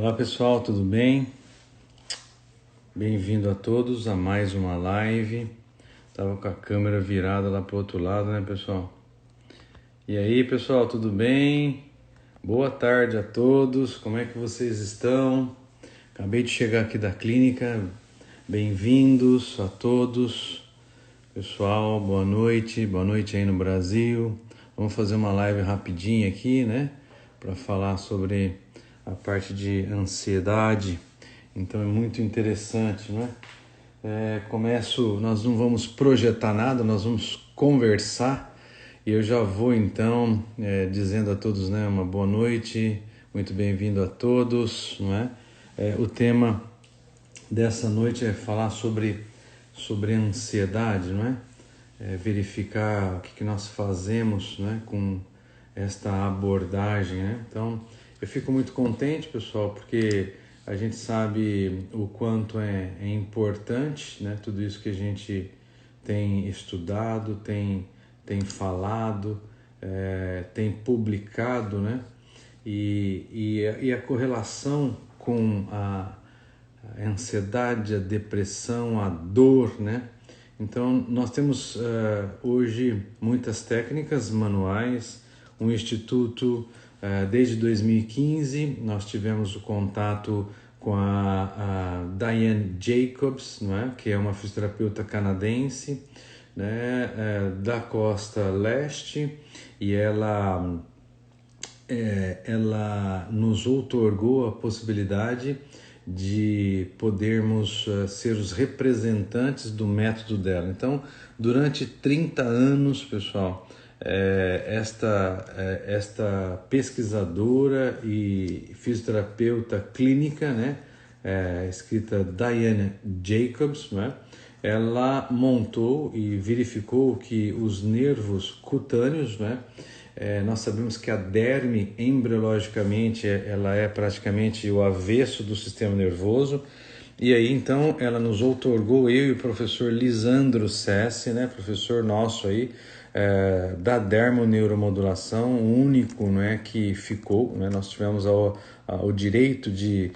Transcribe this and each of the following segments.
Olá pessoal, tudo bem? Bem-vindo a todos a mais uma live. Tava com a câmera virada lá pro outro lado, né, pessoal? E aí, pessoal, tudo bem? Boa tarde a todos. Como é que vocês estão? Acabei de chegar aqui da clínica. Bem-vindos a todos. Pessoal, boa noite. Boa noite aí no Brasil. Vamos fazer uma live rapidinha aqui, né? Para falar sobre a parte de ansiedade. Então é muito interessante, não é? Nós não vamos projetar nada, nós vamos conversar e eu já vou então dizendo a todos, né, uma boa noite, muito bem-vindo a todos, não é? O tema dessa noite é falar sobre ansiedade, não é? Verificar o que nós fazemos, né, com esta abordagem, né? Então eu fico muito contente, pessoal, porque a gente sabe o quanto é importante, né? Tudo isso que a gente tem estudado, tem falado, tem publicado, né? E a correlação com a ansiedade, a depressão, a dor, né? Então, nós temos hoje muitas técnicas manuais, um instituto. Desde 2015 nós tivemos o contato com a Diane Jacobs, não é? Que é uma fisioterapeuta canadense, né? Da costa leste, e ela nos outorgou a possibilidade de podermos ser os representantes do método dela. Então, durante 30 anos, pessoal, esta pesquisadora e fisioterapeuta clínica, né, escrita Diane Jacobs, né, ela montou e verificou que os nervos cutâneos, né, nós sabemos que a derme, embriologicamente, ela é praticamente o avesso do sistema nervoso. E aí, então, ela nos outorgou, eu e o professor Lisandro Sessi, né, professor nosso aí, da dermoneuromodulação, o único, né, que ficou, né, nós tivemos o direito de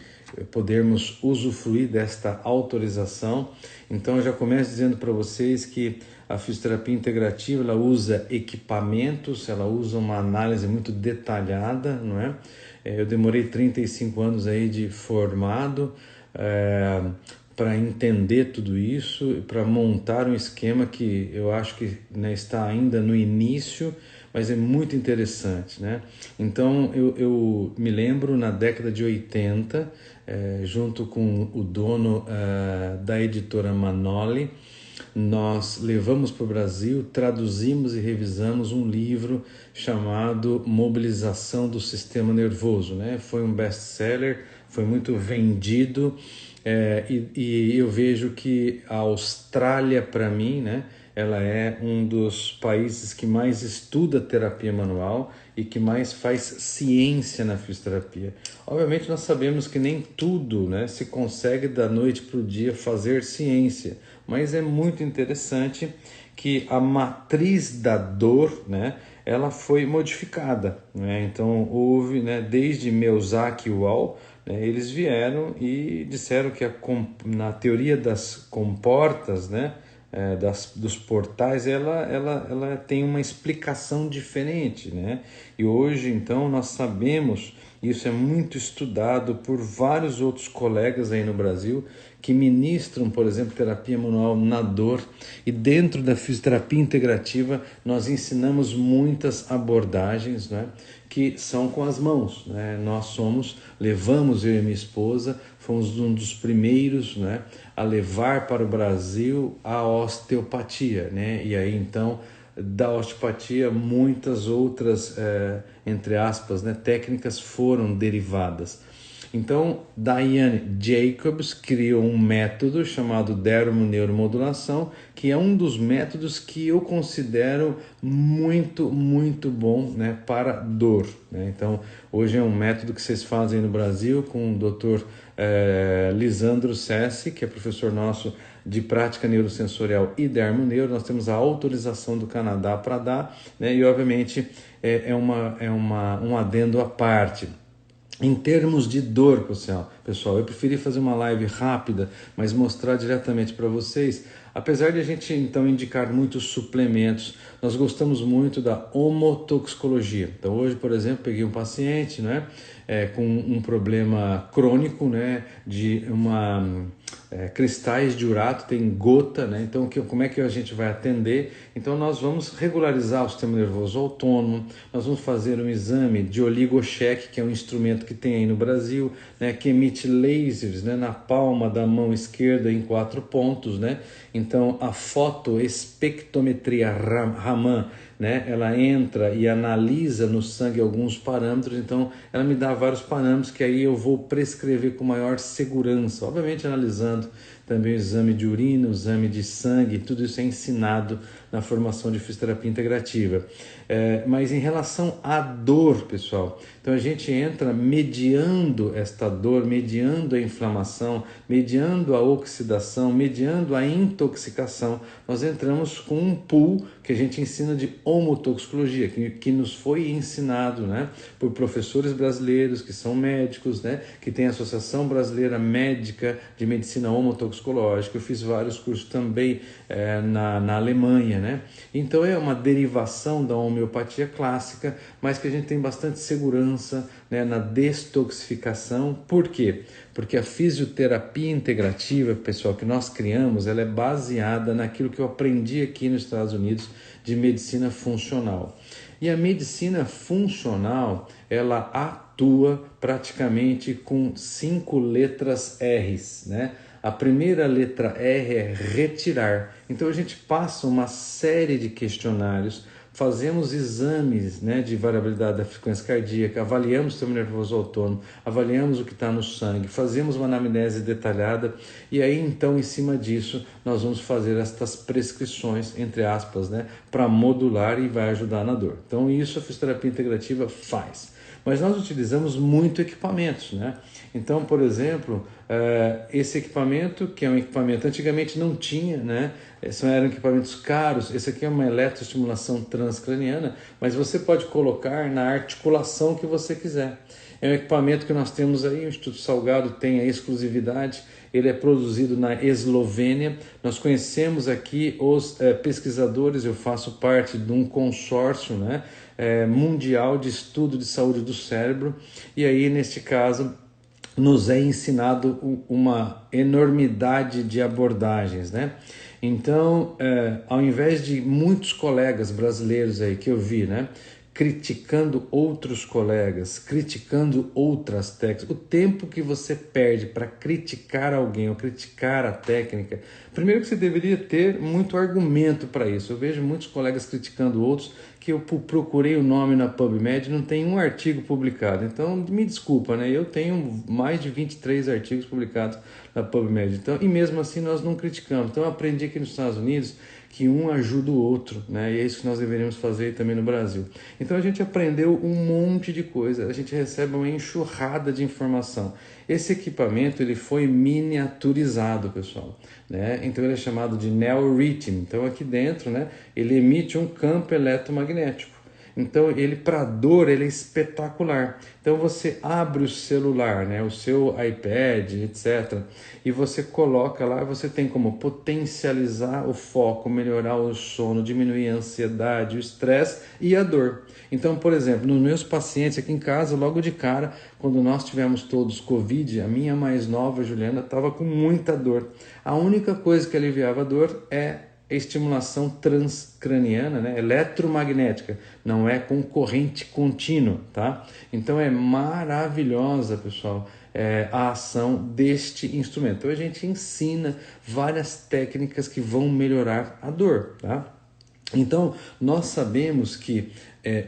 podermos usufruir desta autorização. Então, eu já começo dizendo para vocês que a fisioterapia integrativa, ela usa equipamentos, ela usa uma análise muito detalhada, não é? Eu demorei 35 anos aí de formado para entender tudo isso, para montar um esquema que eu acho que, né, está ainda no início, mas é muito interessante, né? Então, eu me lembro na década de 80, junto com o dono da editora Manoli, nós levamos para o Brasil, traduzimos e revisamos um livro chamado Mobilização do Sistema Nervoso, né? Foi um best-seller, foi muito vendido, e eu vejo que a Austrália, para mim, né, ela é um dos países que mais estuda terapia manual e que mais faz ciência na fisioterapia. Obviamente nós sabemos que nem tudo, né, se consegue da noite para o dia fazer ciência, mas é muito interessante que a matriz da dor, né, ela foi modificada, né? Então houve, né, desde Miyazaki e Wall, né, eles vieram e disseram que na teoria das comportas, né, dos portais, ela tem uma explicação diferente, né? E hoje, então, nós sabemos, isso é muito estudado por vários outros colegas aí no Brasil, que ministram, por exemplo, terapia manual na dor, e dentro da fisioterapia integrativa nós ensinamos muitas abordagens, né, que são com as mãos, né? Levamos, eu e minha esposa, fomos um dos primeiros, né, a levar para o Brasil a osteopatia, né? E aí então da osteopatia muitas outras, entre aspas, né, técnicas foram derivadas. Então, Diane Jacobs criou um método chamado dermoneuromodulação, que é um dos métodos que eu considero muito, muito bom, né, para dor, né? Então, hoje é um método que vocês fazem no Brasil com o Dr. Lisandro Sessi, que é professor nosso de prática neurosensorial e dermoneuro. Nós temos a autorização do Canadá para dar, né, e obviamente um adendo à parte. Em termos de dor, pessoal, eu preferi fazer uma live rápida, mas mostrar diretamente para vocês. Apesar de a gente então indicar muitos suplementos, nós gostamos muito da homotoxicologia. Então hoje, por exemplo, peguei um paciente, né, com um problema crônico, né, de cristais de urato, tem gota, né? Então como é que a gente vai atender? Então nós vamos regularizar o sistema nervoso autônomo, nós vamos fazer um exame de oligocheque, que é um instrumento que tem aí no Brasil, né, que emite lasers, né, na palma da mão esquerda em 4 pontos, né? Então a fotoespectrometria Raman, né, ela entra e analisa no sangue alguns parâmetros, então ela me dá vários parâmetros que aí eu vou prescrever com maior segurança, obviamente analisando também o exame de urina, o exame de sangue, tudo isso é ensinado na formação de fisioterapia integrativa. Mas em relação à dor, pessoal, então a gente entra mediando esta dor, mediando a inflamação, mediando a oxidação, mediando a intoxicação. Nós entramos com um pool que a gente ensina de homotoxicologia, que nos foi ensinado, né, por professores brasileiros que são médicos, né, que tem a Associação Brasileira Médica de Medicina Homotoxicológica. Eu fiz vários cursos também na Alemanha, né? Então é uma derivação da homeopatia clássica, mas que a gente tem bastante segurança, né, na destoxificação. Por quê? Porque a fisioterapia integrativa, pessoal, que nós criamos, ela é baseada naquilo que eu aprendi aqui nos Estados Unidos de medicina funcional. E a medicina funcional, ela atua praticamente com 5 letras R's, né? A primeira letra R é retirar. Então a gente passa uma série de questionários, fazemos exames, né, de variabilidade da frequência cardíaca, avaliamos o sistema nervoso autônomo, avaliamos o que está no sangue, fazemos uma anamnese detalhada e aí então em cima disso nós vamos fazer estas prescrições, entre aspas, né, para modular e vai ajudar na dor. Então isso a fisioterapia integrativa faz. Mas nós utilizamos muito equipamentos, né? Então, por exemplo, esse equipamento, que é um equipamento antigamente não tinha, né? Eram equipamentos caros. Esse aqui é uma eletroestimulação transcraniana, mas você pode colocar na articulação que você quiser. É um equipamento que nós temos aí, o Instituto Salgado tem a exclusividade, ele é produzido na Eslovênia. Nós conhecemos aqui os pesquisadores, eu faço parte de um consórcio, né, mundial de estudo de saúde do cérebro, e aí neste caso nos é ensinado uma enormidade de abordagens, né? Então, ao invés de muitos colegas brasileiros aí que eu vi, né, criticando outros colegas, criticando outras técnicas, o tempo que você perde para criticar alguém ou criticar a técnica, primeiro que você deveria ter muito argumento para isso. Eu vejo muitos colegas criticando outros que eu procurei o nome na PubMed, não tem um artigo publicado. Então, me desculpa, né? Eu tenho mais de 23 artigos publicados na PubMed. Então, e mesmo assim nós não criticamos. Então, eu aprendi aqui nos Estados Unidos que um ajuda o outro, né? E é isso que nós deveríamos fazer também no Brasil. Então, a gente aprendeu um monte de coisa, a gente recebe uma enxurrada de informação. Esse equipamento ele foi miniaturizado, pessoal, né? Então ele é chamado de NeoRhythm. Então aqui dentro, né, ele emite um campo eletromagnético. Então ele para dor ele é espetacular. Então você abre o celular, né, o seu iPad, etc. E você coloca lá, você tem como potencializar o foco, melhorar o sono, diminuir a ansiedade, o estresse e a dor. Então, por exemplo, nos meus pacientes aqui em casa, logo de cara, quando nós tivemos todos Covid, a minha mais nova, Juliana, estava com muita dor. A única coisa que aliviava a dor é estimulação transcraniana, né, eletromagnética, não é com corrente contínua, tá? Então é maravilhosa, pessoal, a ação deste instrumento. Então a gente ensina várias técnicas que vão melhorar a dor, tá? Então nós sabemos que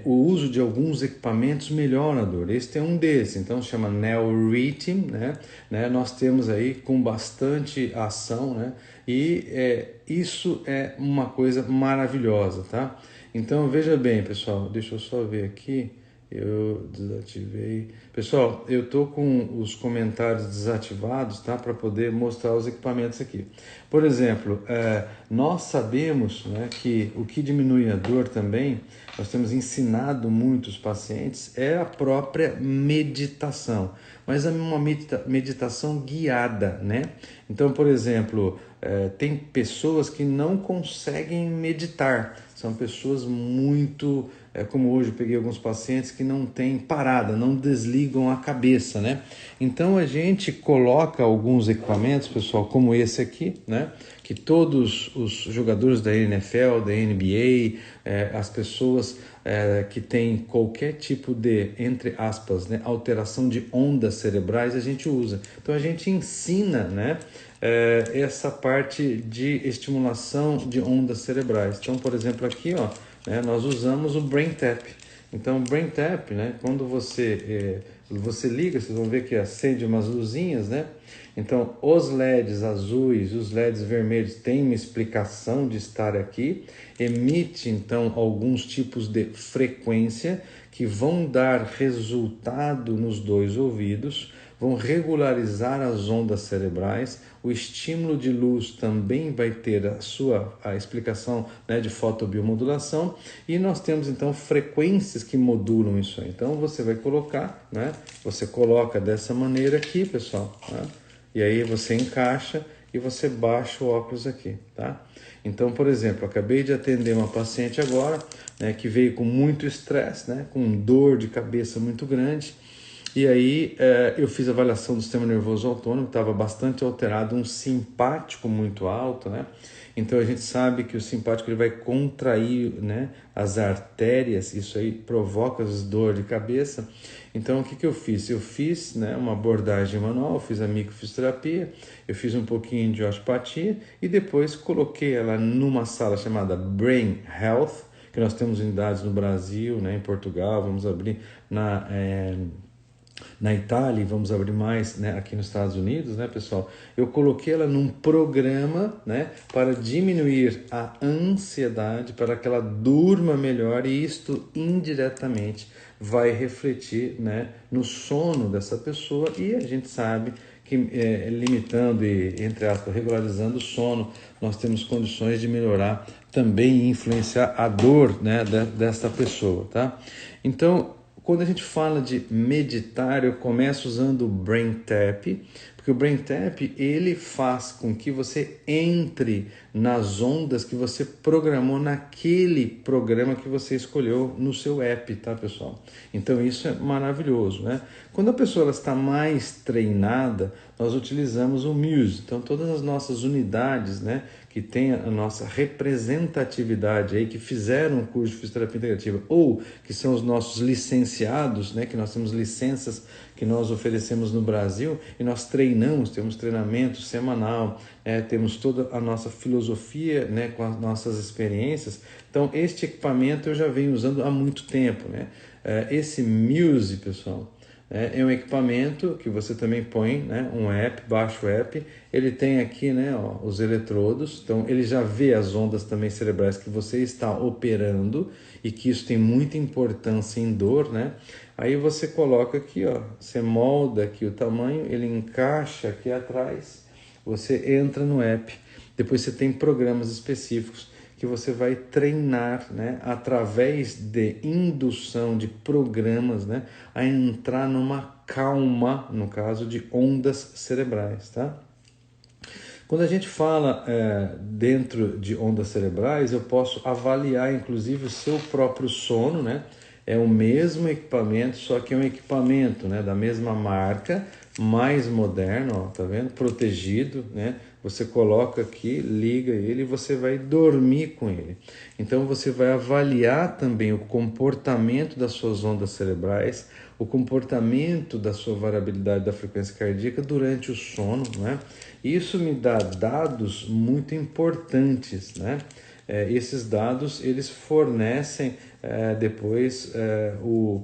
o uso de alguns equipamentos melhora a dor. Este é um desses, então se chama NeoRhythm, né? Nós temos aí com bastante ação, né? E isso é uma coisa maravilhosa, tá? Então veja bem, pessoal, deixa eu só ver aqui, Eu desativei. Pessoal, eu tô com os comentários desativados, tá? Para poder mostrar os equipamentos aqui. Por exemplo, nós sabemos, né, que o que diminui a dor também, nós temos ensinado muitos pacientes, é a própria meditação. Mas é uma meditação guiada, né? Então, por exemplo, tem pessoas que não conseguem meditar. São pessoas muito, como hoje eu peguei alguns pacientes que não têm parada, não desligam a cabeça, né? Então a gente coloca alguns equipamentos, pessoal, como esse aqui, né? Que todos os jogadores da NFL, da NBA, as pessoas que têm qualquer tipo de, entre aspas, né, alteração de ondas cerebrais, a gente usa. Então a gente ensina, né, essa parte de estimulação de ondas cerebrais. Então, por exemplo, aqui, ó, né, nós usamos o Brain Tap. Então, o Brain Tap, né, quando você liga, vocês vão ver que acende umas luzinhas, né? Então, os LEDs azuis e os LEDs vermelhos têm uma explicação de estar aqui, emite, então, alguns tipos de frequência que vão dar resultado nos dois ouvidos, vão regularizar as ondas cerebrais. O estímulo de luz também vai ter a explicação, né, de fotobiomodulação, e nós temos então frequências que modulam isso aí. Então você vai colocar, né, você coloca dessa maneira aqui, pessoal, né, e aí você encaixa e você baixa o óculos aqui, tá? Então, por exemplo, acabei de atender uma paciente agora, né, que veio com muito estresse, né, com dor de cabeça muito grande. E aí eu fiz a avaliação do sistema nervoso autônomo, estava bastante alterado, um simpático muito alto, né? Então a gente sabe que o simpático ele vai contrair, né, as artérias, isso aí provoca as dores de cabeça. Então o que eu fiz? Eu fiz, né, uma abordagem manual, fiz a microfisioterapia, eu fiz um pouquinho de osteopatia e depois coloquei ela numa sala chamada Brain Health, que nós temos unidades no Brasil, né, em Portugal, vamos abrir na Itália e vamos abrir mais, né, aqui nos Estados Unidos, né, pessoal? Eu coloquei ela num programa, né, para diminuir a ansiedade, para que ela durma melhor, e isto indiretamente vai refletir, né, no sono dessa pessoa, e a gente sabe que limitando e, entre aspas, regularizando o sono, nós temos condições de melhorar também e influenciar a dor, né, dessa pessoa, tá? Então, quando a gente fala de meditar, eu começo usando o Brain Tap, porque o Brain Tap ele faz com que você entre nas ondas que você programou naquele programa que você escolheu no seu app, tá, pessoal? Então isso é maravilhoso, né? Quando a pessoa ela está mais treinada, nós utilizamos o Muse. Então todas as nossas unidades, né, que tem a nossa representatividade aí, que fizeram o curso de fisioterapia integrativa, ou que são os nossos licenciados, né, que nós temos licenças que nós oferecemos no Brasil, e nós treinamos, temos treinamento semanal, temos toda a nossa filosofia, né, com as nossas experiências. Então este equipamento eu já venho usando há muito tempo, né? Esse Muse, pessoal, é um equipamento que você também põe, né, um app, baixa o app, ele tem aqui, né, ó, os eletrodos, então ele já vê as ondas também cerebrais que você está operando, e que isso tem muita importância em dor, né? Aí você coloca aqui, ó, você molda aqui o tamanho, ele encaixa aqui atrás, você entra no app, depois você tem programas específicos que você vai treinar, né, através de indução de programas, né, a entrar numa calma, no caso de ondas cerebrais, tá? Quando a gente fala dentro de ondas cerebrais, eu posso avaliar inclusive o seu próprio sono, né? É o mesmo equipamento, só que é um equipamento, né, da mesma marca, mais moderno, ó, tá vendo? Protegido, né? Você coloca aqui, liga ele e você vai dormir com ele. Então você vai avaliar também o comportamento das suas ondas cerebrais, o comportamento da sua variabilidade da frequência cardíaca durante o sono, né? Isso me dá dados muito importantes, né? Esses dados eles fornecem depois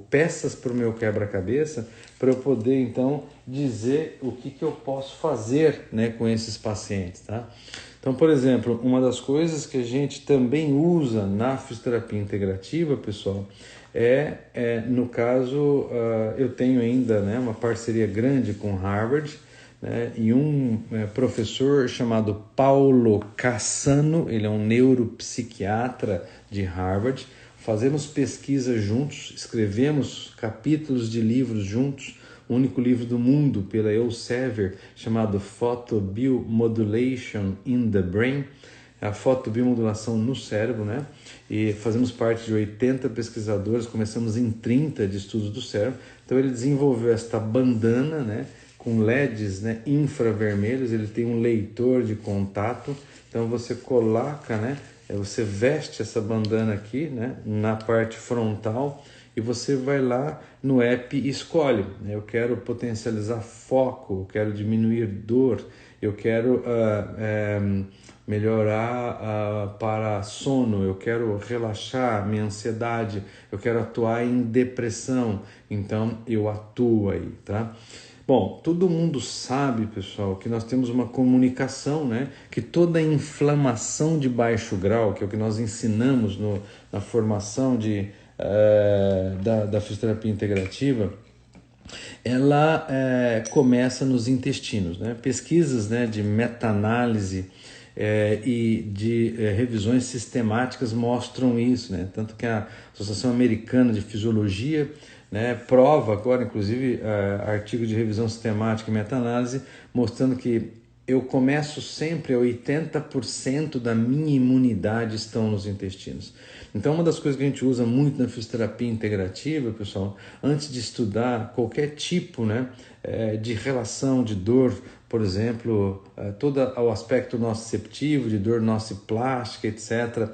peças para o meu quebra-cabeça, para eu poder então dizer o que eu posso fazer, né, com esses pacientes, tá? Então, por exemplo, uma das coisas que a gente também usa na fisioterapia integrativa, pessoal, no caso, eu tenho ainda, né, uma parceria grande com Harvard, né, e um professor chamado Paulo Cassano, ele é um neuropsiquiatra de Harvard. Fazemos pesquisa juntos, escrevemos capítulos de livros juntos, o único livro do mundo pela Elsevier chamado Photobiomodulation in the Brain, a fotobiomodulação no cérebro, né? E fazemos parte de 80 pesquisadores, começamos em 30 de estudos do cérebro. Então ele desenvolveu esta bandana, né, com LEDs, né, infravermelhos, ele tem um leitor de contato, então você coloca, né, você veste essa bandana aqui, né, na parte frontal, e você vai lá no app e escolhe, né, eu quero potencializar foco, eu quero diminuir dor, eu quero melhorar para sono, eu quero relaxar minha ansiedade, eu quero atuar em depressão, então eu atuo aí, tá? Bom, todo mundo sabe, pessoal, que nós temos uma comunicação, né? Que toda inflamação de baixo grau, que é o que nós ensinamos na formação da fisioterapia integrativa, ela começa nos intestinos, né? Pesquisas, né, de meta-análise e de revisões sistemáticas mostram isso, né? Tanto que a Associação Americana de Fisiologia, né, prova agora, inclusive, artigo de revisão sistemática e meta-análise, mostrando que eu começo sempre a 80% da minha imunidade estão nos intestinos. Então, uma das coisas que a gente usa muito na fisioterapia integrativa, pessoal, antes de estudar qualquer tipo, né, de relação de dor, por exemplo, todo o aspecto nociceptivo, de dor nociplástica, etc.,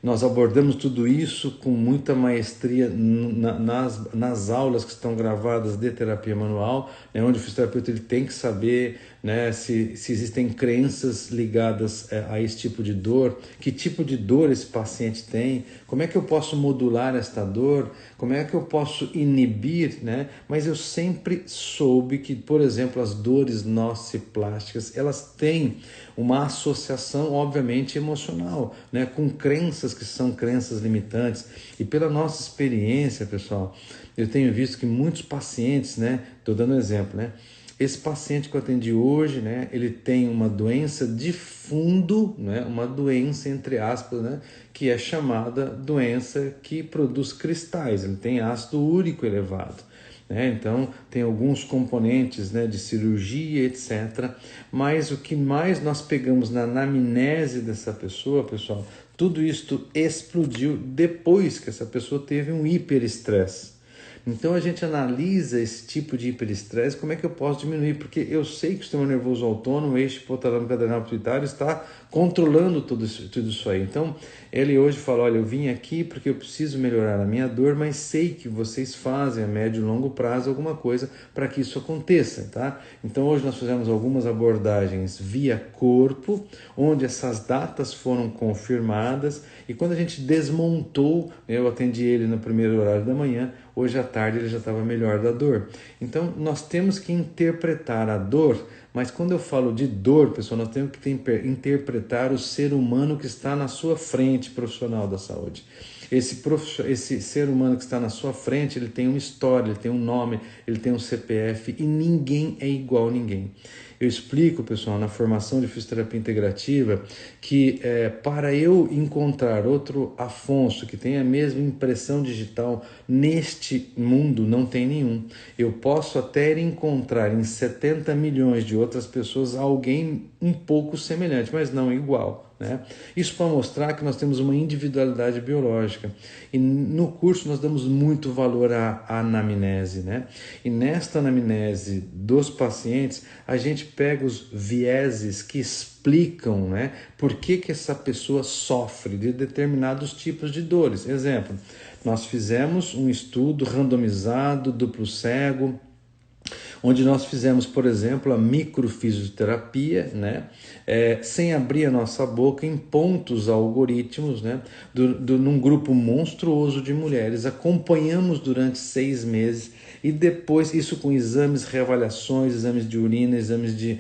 nós abordamos tudo isso com muita maestria nas aulas que estão gravadas de terapia manual, né, onde o fisioterapeuta ele tem que saber, né, se existem crenças ligadas a esse tipo de dor, que tipo de dor esse paciente tem, como é que eu posso modular esta dor, como é que eu posso inibir, né? Mas eu sempre soube que, por exemplo, as dores nociplásticas, elas têm uma associação, obviamente, emocional, né, com crenças que são crenças limitantes. E pela nossa experiência, pessoal, eu tenho visto que muitos pacientes, né, estou dando um exemplo, né, esse paciente que eu atendi hoje, né, ele tem uma doença de fundo, né, uma doença, entre aspas, né, que é chamada doença que produz cristais, ele tem ácido úrico elevado. Então, tem alguns componentes, né, de cirurgia, etc. Mas o que mais nós pegamos na anamnese dessa pessoa, pessoal, tudo isto explodiu depois que essa pessoa teve um hiperestresse. Então a gente analisa esse tipo de hiperestresse, como é que eu posso diminuir? Porque eu sei que o sistema nervoso autônomo, o eixo hipotálamo adrenal pituitário, está controlando tudo isso aí. Então ele hoje fala, olha, eu vim aqui porque eu preciso melhorar a minha dor, mas sei que vocês fazem a médio e longo prazo alguma coisa para que isso aconteça, tá? Então hoje nós fizemos algumas abordagens via corpo, onde essas datas foram confirmadas, e quando a gente desmontou, eu atendi ele no primeiro horário da manhã, hoje à tarde ele já estava melhor da dor. Então nós temos que interpretar a dor, mas quando eu falo de dor, pessoal, nós temos que interpretar o ser humano que está na sua frente, profissional da saúde. Esse ser humano que está na sua frente, ele tem uma história, ele tem um nome, ele tem um CPF, e ninguém é igual a ninguém. Eu explico, pessoal, na formação de fisioterapia integrativa, que para eu encontrar outro Afonso que tenha a mesma impressão digital neste mundo, não tem nenhum. Eu posso até encontrar em 70 milhões de outras pessoas alguém um pouco semelhante, mas não igual. Né? Isso para mostrar que nós temos uma individualidade biológica, e no curso nós damos muito valor à anamnese, né? E nesta anamnese dos pacientes a gente pega os vieses que explicam, né, por que essa pessoa sofre de determinados tipos de dores. Exemplo, nós fizemos um estudo randomizado, duplo cego, onde nós fizemos, por exemplo, a microfisioterapia, né, sem abrir a nossa boca, em pontos algoritmos, né, num grupo monstruoso de mulheres. Acompanhamos durante 6 meses e depois isso com exames, reavaliações, exames de urina, exames de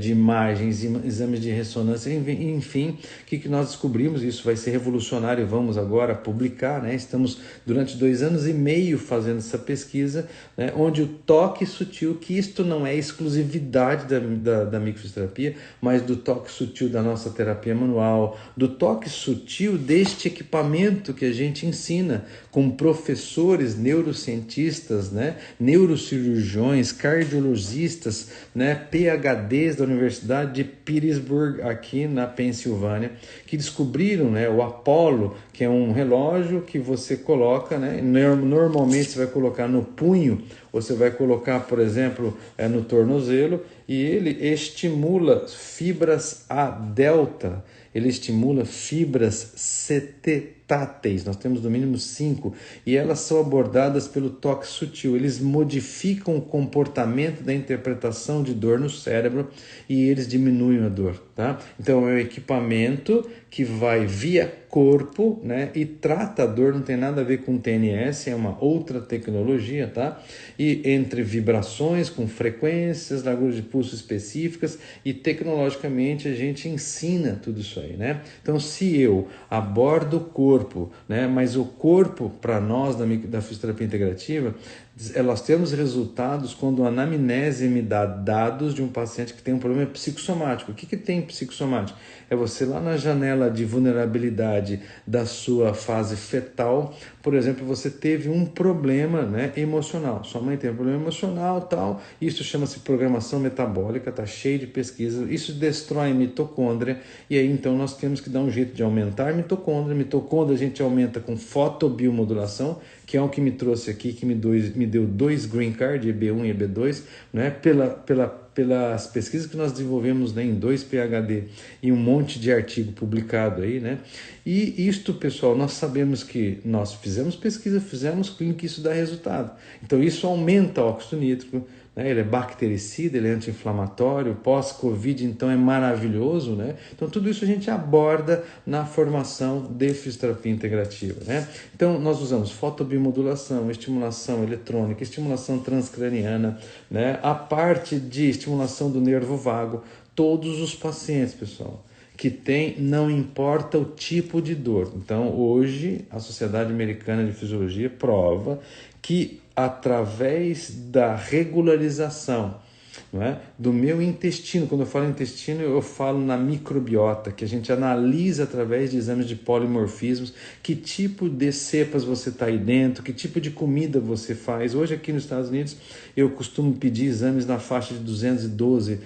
imagens, exames de ressonância, enfim, o que nós descobrimos? Isso vai ser revolucionário, vamos agora publicar, né? Estamos durante 2 anos e meio fazendo essa pesquisa, né? Onde o toque sutil, que isto não é exclusividade da microfisioterapia, mas do toque sutil da nossa terapia manual, do toque sutil deste equipamento que a gente ensina com professores, neurocientistas, né? Neurocirurgiões, cardiologistas, né? PhDs da Universidade de Pittsburgh, aqui na Pensilvânia, que descobriram, né, o Apollo, que é um relógio que você coloca, né? Normalmente você vai colocar no punho, ou você vai colocar, por exemplo, no tornozelo, e ele estimula fibras A delta, ele estimula fibras cetetáteis, nós temos no mínimo 5, e elas são abordadas pelo toque sutil. Eles modificam o comportamento da interpretação de dor no cérebro e eles diminuem a dor, tá? Então é um equipamento que vai via corpo, né, e trata a dor, não tem nada a ver com TNS, é uma outra tecnologia, tá? E entre vibrações com frequências, larguras de pulso específicas, e tecnologicamente a gente ensina tudo isso aí, né? Então, se eu abordo o corpo, né, mas o corpo, para nós da fisioterapia integrativa, nós temos resultados quando a anamnese me dá dados de um paciente que tem um problema psicossomático. O que tem psicossomático? É você lá na janela de vulnerabilidade da sua fase fetal, por exemplo, você teve um problema, né, emocional. Sua mãe tem um problema emocional, tal. Isso chama-se programação metabólica, tá cheio de pesquisa. Isso destrói a mitocôndria e aí então nós temos que dar um jeito de aumentar a mitocôndria. Mitocôndria a gente aumenta com fotobiomodulação, que é o que me trouxe aqui, que me deu 2 green card, EB1 e EB2, né, pelas pesquisas que nós desenvolvemos, né, em 2 PhD e um monte de artigo publicado aí, né? E isto, pessoal, nós sabemos que nós fizemos pesquisa, fizemos clínica, isso dá resultado. Então isso aumenta o óxido nítrico, né? Ele é bactericida, ele é anti-inflamatório, pós-Covid, então é maravilhoso, né? Então tudo isso a gente aborda na formação de fisioterapia integrativa, né? Então nós usamos fotobiomodulação, estimulação eletrônica, estimulação transcraniana, né? A parte de estimulação do nervo vago, todos os pacientes, pessoal, que tem, não importa o tipo de dor. Então, hoje, a Sociedade Americana de Fisiologia prova que através da regularização, não é, do meu intestino, quando eu falo intestino, eu falo na microbiota, que a gente analisa através de exames de polimorfismos, que tipo de cepas você está aí dentro, que tipo de comida você faz. Hoje aqui nos Estados Unidos eu costumo pedir exames na faixa de $212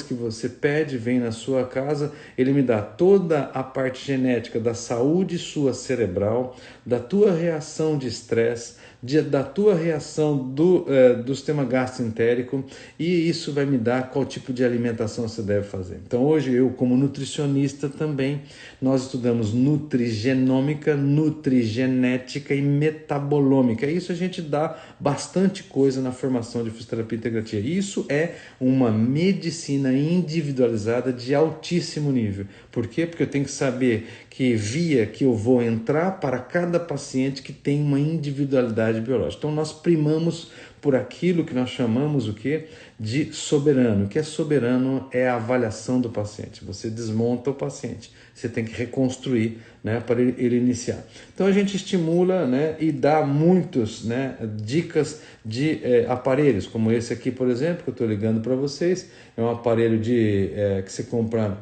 que você pede, vem na sua casa, ele me dá toda a parte genética da saúde sua cerebral, da tua reação de estresse, da tua reação do sistema gastroentérico, e isso vai me dar qual tipo de alimentação você deve fazer. Então hoje eu, como nutricionista também, nós estudamos nutrigenômica, nutrigenética e metabolômica. Isso a gente dá bastante coisa na formação de fisioterapia integrativa. Isso é uma medicina individualizada de altíssimo nível. Por quê? Porque eu tenho que saber que via que eu vou entrar para cada paciente que tem uma individualidade biológica. Então nós primamos por aquilo que nós chamamos o quê? De soberano. O que é soberano é a avaliação do paciente. Você desmonta o paciente, você tem que reconstruir, né, para ele iniciar. Então a gente estimula, né, e dá muitas, né, dicas de aparelhos, como esse aqui, por exemplo, que eu estou ligando para vocês. É um aparelho que você compra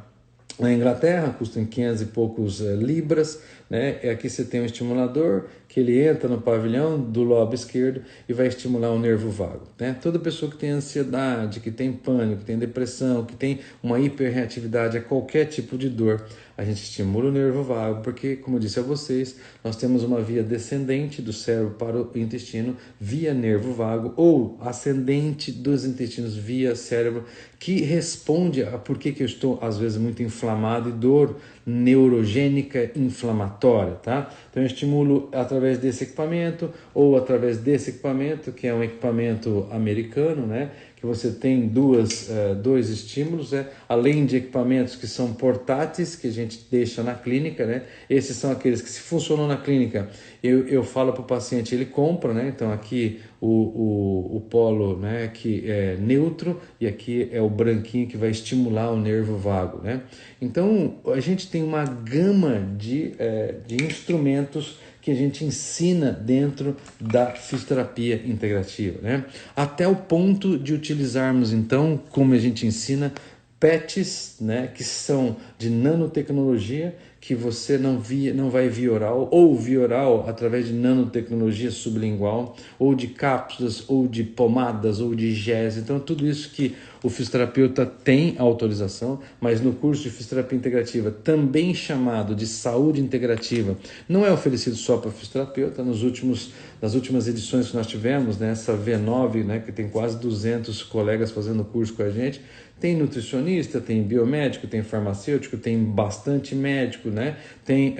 na Inglaterra, custa em 500 e poucos libras, né? E aqui você tem um estimulador que ele entra no pavilhão do lobo esquerdo e vai estimular o nervo vago, né? Toda pessoa que tem ansiedade, que tem pânico, que tem depressão, que tem uma hiperreatividade a qualquer tipo de dor, a gente estimula o nervo vago, porque, como eu disse a vocês, nós temos uma via descendente do cérebro para o intestino via nervo vago, ou ascendente dos intestinos via cérebro, que responde a por que eu estou, às vezes, muito inflamado e dor neurogênica inflamatória, tá? Então eu estimulo através desse equipamento ou através desse equipamento, que é um equipamento americano, né? que você tem dois estímulos, além de equipamentos que são portáteis, que a gente deixa na clínica, né? Esses são aqueles que, se funcionam na clínica, eu falo para o paciente, ele compra, né? Então aqui o polo, né, que é neutro, e aqui é o branquinho que vai estimular o nervo vago, né? Então a gente tem uma gama de instrumentos que a gente ensina dentro da fisioterapia integrativa, né? Até o ponto de utilizarmos, então, como a gente ensina, PETs, né, que são de nanotecnologia, que você não vai via oral, ou via oral através de nanotecnologia sublingual, ou de cápsulas, ou de pomadas, ou de gés. Então, tudo isso que o fisioterapeuta tem autorização, mas no curso de fisioterapia integrativa, também chamado de saúde integrativa, não é oferecido só para fisioterapeuta. Nas últimas edições que nós tivemos, né, essa V9, né, que tem quase 200 colegas fazendo curso com a gente, tem nutricionista, tem biomédico, tem farmacêutico, tem bastante médico, né? Tem,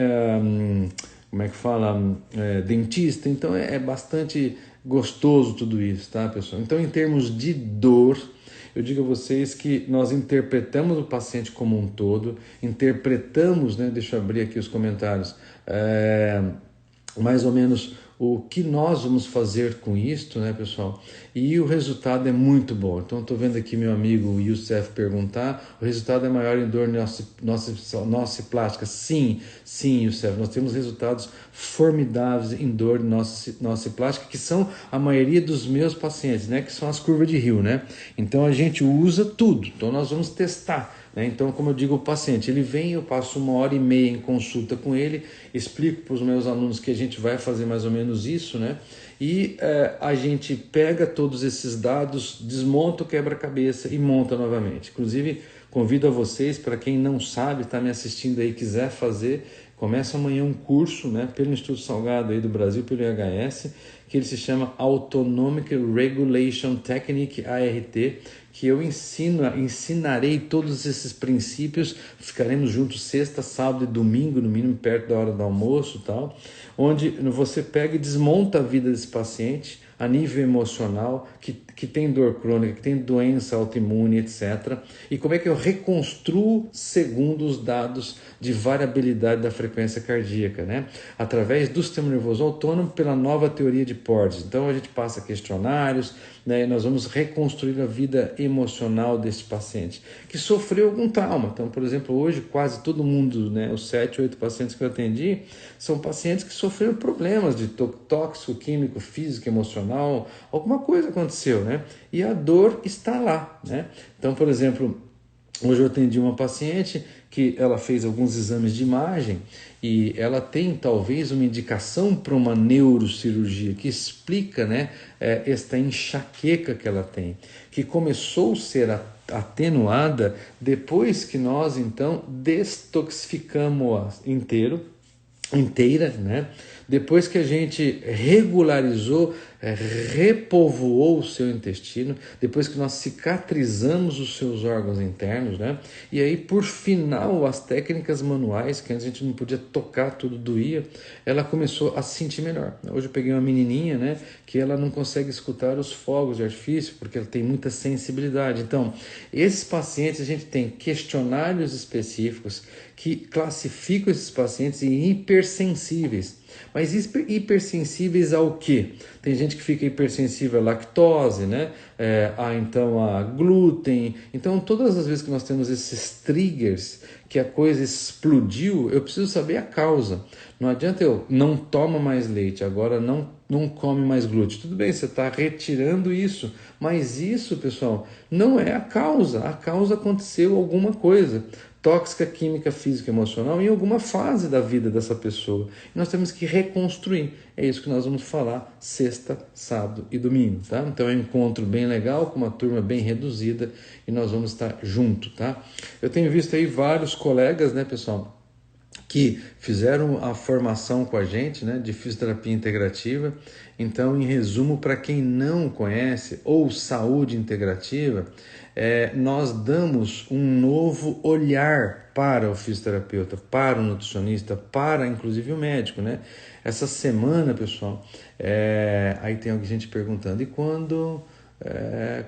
como é que fala, dentista. Então é bastante gostoso tudo isso, tá, pessoal? Então, em termos de dor, eu digo a vocês que nós interpretamos o paciente como um todo, interpretamos, né? Deixa eu abrir aqui os comentários, mais ou menos o que nós vamos fazer com isto, né, pessoal? E o resultado é muito bom. Então, estou vendo aqui meu amigo Youssef perguntar, o resultado é maior em dor nociplástica? Sim, Youssef, nós temos resultados formidáveis em dor nociplástica, que são a maioria dos meus pacientes, né, que são as curvas de Hill, né? Então, a gente usa tudo. Então, nós vamos testar. Então, como eu digo ao paciente, ele vem, eu passo 1h30 em consulta com ele, explico para os meus alunos que a gente vai fazer mais ou menos isso, né? E a gente pega todos esses dados, desmonta o quebra-cabeça e monta novamente. Inclusive, convido a vocês, para quem não sabe, está me assistindo aí, quiser fazer, começa amanhã um curso, né, pelo Instituto Salgado aí do Brasil, pelo IHS, que ele se chama Autonomic Regulation Technique, ART, que eu ensinarei todos esses princípios. Ficaremos juntos sexta, sábado e domingo, no mínimo perto da hora do almoço e tal, onde você pega e desmonta a vida desse paciente a nível emocional, que tem dor crônica, que tem doença autoimune, etc. E como é que eu reconstruo segundo os dados de variabilidade da frequência cardíaca, né? Através do sistema nervoso autônomo, pela nova teoria de Porges. Então a gente passa questionários, né, e nós vamos reconstruir a vida emocional desse paciente que sofreu algum trauma. Então, por exemplo, hoje quase todo mundo, né, os 7, 8 pacientes que eu atendi, são pacientes que sofreram problemas de tóxico, químico, físico, emocional, alguma coisa aconteceu, né? E a dor está lá, né? Então, por exemplo, hoje eu atendi uma paciente que ela fez alguns exames de imagem e ela tem talvez uma indicação para uma neurocirurgia que explica, né, esta enxaqueca que ela tem, que começou a ser atenuada depois que nós então destoxificamos inteira, né? Depois que a gente regularizou, repovoou o seu intestino, depois que nós cicatrizamos os seus órgãos internos, né? E aí, por final, as técnicas manuais, que antes a gente não podia tocar, tudo doía, ela começou a se sentir melhor. Hoje eu peguei uma menininha, né, que ela não consegue escutar os fogos de artifício, porque ela tem muita sensibilidade. Então, esses pacientes, a gente tem questionários específicos que classificam esses pacientes em hipersensíveis. Mas hipersensíveis ao quê? Tem gente que fica hipersensível à lactose, né? Então a glúten. Então, todas as vezes que nós temos esses triggers, que a coisa explodiu, eu preciso saber a causa. Não adianta eu não toma mais leite, agora não come mais glúten. Tudo bem, você está retirando isso, mas isso, pessoal, não é a causa. A causa aconteceu alguma coisa tóxica, química, física, emocional em alguma fase da vida dessa pessoa. E nós temos que reconstruir. É isso que nós vamos falar sexta, sábado e domingo, tá? Então é um encontro bem legal, com uma turma bem reduzida e nós vamos estar junto, tá? Eu tenho visto aí vários colegas, né, pessoal, que fizeram a formação com a gente, né, de fisioterapia integrativa. Então, em resumo, para quem não conhece, ou saúde integrativa, nós damos um novo olhar para o fisioterapeuta, para o nutricionista, para inclusive o médico, né? Essa semana, pessoal, aí tem alguém gente perguntando, e quando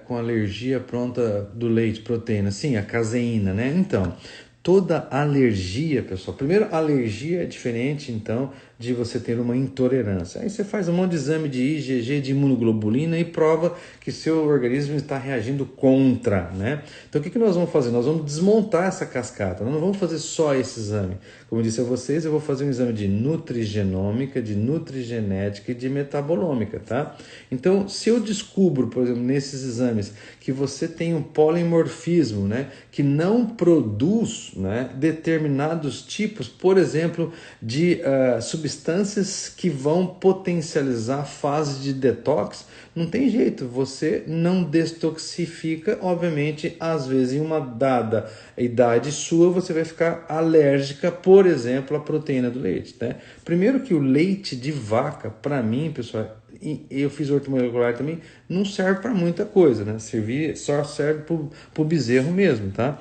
com alergia pronta do leite, proteína. Sim, a caseína, né? Então, toda alergia, pessoal. Primeiro, alergia é diferente, então, de você ter uma intolerância. Aí você faz um monte de exame de IgG, de imunoglobulina e prova que seu organismo está reagindo contra, né? Então, o que nós vamos fazer? Nós vamos desmontar essa cascata. Nós não vamos fazer só esse exame. Como eu disse a vocês, eu vou fazer um exame de nutrigenômica, de nutrigenética e de metabolômica, tá? Então, se eu descubro, por exemplo, nesses exames, que você tem um polimorfismo, né, que não produz, né, determinados tipos, por exemplo, de substâncias que vão potencializar a fase de detox, não tem jeito, você não detoxifica, obviamente, às vezes em uma dada idade sua, você vai ficar alérgica, por exemplo, à proteína do leite, né? Primeiro que o leite de vaca, para mim, pessoal, eu fiz ortomolecular também, não serve para muita coisa, né? Só serve para o bezerro mesmo, tá?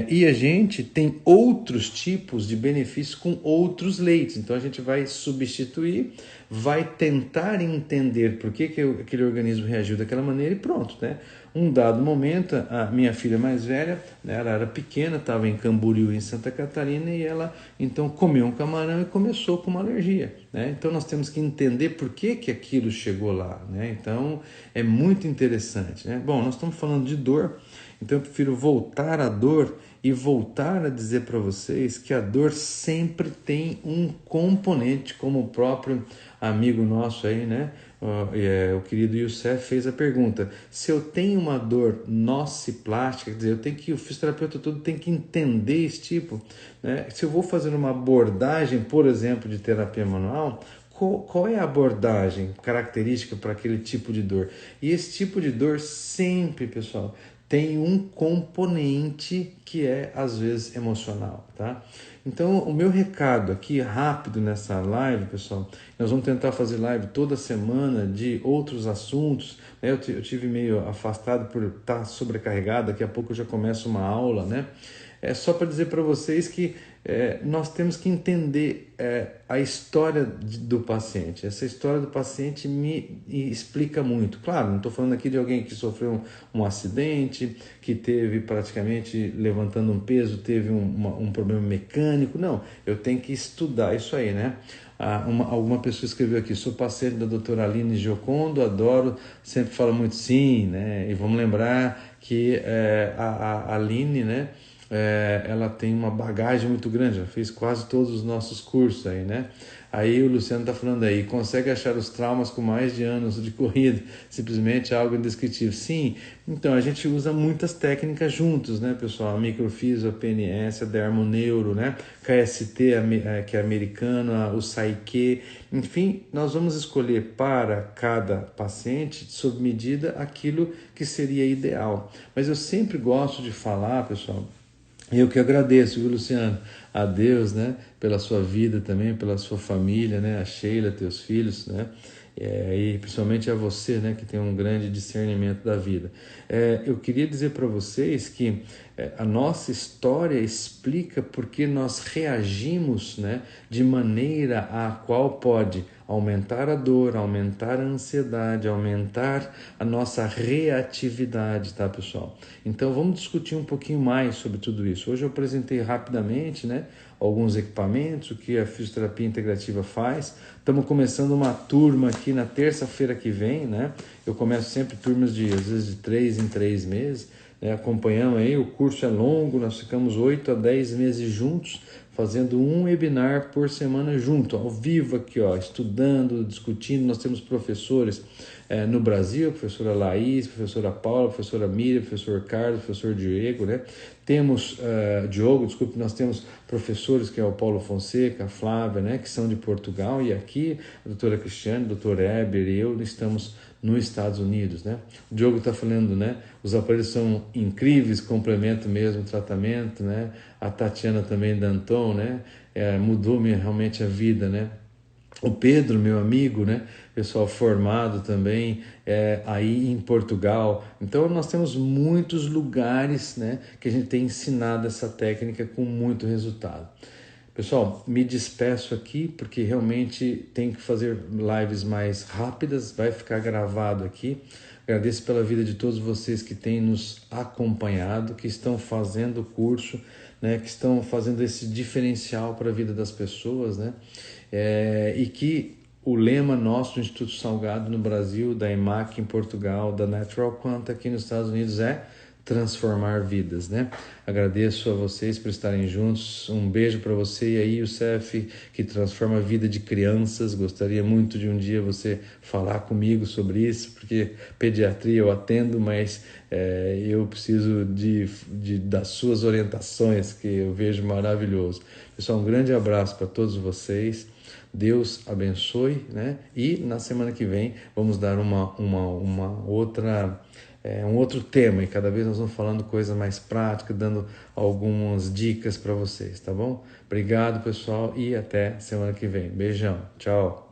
E a gente tem outros tipos de benefícios com outros leites, então a gente vai substituir, vai tentar entender por que aquele organismo reagiu daquela maneira e pronto, né? Um dado momento, a minha filha mais velha, né, ela era pequena, estava em Camboriú, em Santa Catarina, e ela então comeu um camarão e começou com uma alergia, né? Então nós temos que entender por que aquilo chegou lá, né? Então é muito interessante, né? Bom, nós estamos falando de dor, então eu prefiro voltar à dor e voltar a dizer para vocês que a dor sempre tem um componente, como o próprio amigo nosso aí, né? O querido Youssef fez a pergunta: se eu tenho uma dor nociplástica, quer dizer, o fisioterapeuta todo tem que entender esse tipo, né? Se eu vou fazer uma abordagem, por exemplo, de terapia manual, qual é a abordagem característica para aquele tipo de dor? E esse tipo de dor sempre, pessoal, tem um componente que é, às vezes, emocional, tá? Então, o meu recado aqui, rápido nessa live, pessoal, nós vamos tentar fazer live toda semana de outros assuntos, né? Eu tive meio afastado por estar sobrecarregado, daqui a pouco eu já começo uma aula, né? É só para dizer para vocês que nós temos que entender a história do paciente. Essa história do paciente me explica muito. Claro, não estou falando aqui de alguém que sofreu um acidente, que teve praticamente levantando um peso, teve um problema mecânico. Não, eu tenho que estudar isso aí, né? Alguma pessoa escreveu aqui: sou paciente da doutora Aline Giocondo, adoro, sempre fala muito sim, né? E vamos lembrar que a Aline, né? Ela tem uma bagagem muito grande, já fez quase todos os nossos cursos aí, né? Aí o Luciano está falando aí, consegue achar os traumas com mais de anos de corrida, simplesmente algo indescritível. Sim, então a gente usa muitas técnicas juntos, né, pessoal? A microfisio, a PNS, a dermoneuro, né? KST, que é americano, o Saike, enfim, nós vamos escolher para cada paciente, sob medida, aquilo que seria ideal. Mas eu sempre gosto de falar, pessoal, eu que agradeço, viu, Luciano, a Deus, né, pela sua vida também, pela sua família, né, a Sheila, teus filhos, né, e principalmente a você, né, que tem um grande discernimento da vida. Eu queria dizer para vocês que a nossa história explica porque nós reagimos, né, de maneira a qual pode aumentar a dor, aumentar a ansiedade, aumentar a nossa reatividade, tá, pessoal? Então vamos discutir um pouquinho mais sobre tudo isso. Hoje eu apresentei rapidamente, né, alguns equipamentos, o que a fisioterapia integrativa faz. Estamos começando uma turma aqui na terça-feira que vem, né? Eu começo sempre turmas às vezes de 3 em 3 meses, né? Acompanhamos aí, o curso é longo, nós ficamos 8 a 10 meses juntos, fazendo um webinar por semana junto, ao vivo aqui, ó, estudando, discutindo. Nós temos professores no Brasil, professora Laís, professora Paula, professora Miriam, professor Carlos, professor Diego, né? Temos, desculpe, nós temos professores que é o Paulo Fonseca, a Flávia, né, que são de Portugal, e aqui a doutora Cristiane, o doutor Heber e eu estamos nos Estados Unidos, né? O Diogo está falando, né? Os aparelhos são incríveis, complementam mesmo o tratamento, né? A Tatiana também da Anton, né? Mudou realmente a vida, né? O Pedro, meu amigo, né? Pessoal formado também aí em Portugal. Então nós temos muitos lugares, né, que a gente tem ensinado essa técnica com muito resultado. Pessoal, me despeço aqui porque realmente tem que fazer lives mais rápidas, vai ficar gravado aqui. Agradeço pela vida de todos vocês que têm nos acompanhado, que estão fazendo o curso, né, que estão fazendo esse diferencial para a vida das pessoas, né, e que o lema nosso do Instituto Salgado no Brasil, da EMAC em Portugal, da Natural Quant aqui nos Estados Unidos é transformar vidas, né? Agradeço a vocês por estarem juntos. Um beijo para você e aí, o CEF, que transforma a vida de crianças. Gostaria muito de um dia você falar comigo sobre isso, porque pediatria eu atendo, mas eu preciso das suas orientações, que eu vejo maravilhoso. Pessoal, um grande abraço para todos vocês. Deus abençoe, né? E na semana que vem vamos dar uma outra um outro tema, e cada vez nós vamos falando coisas mais práticas, dando algumas dicas para vocês, tá bom? Obrigado, pessoal, e até semana que vem. Beijão, tchau!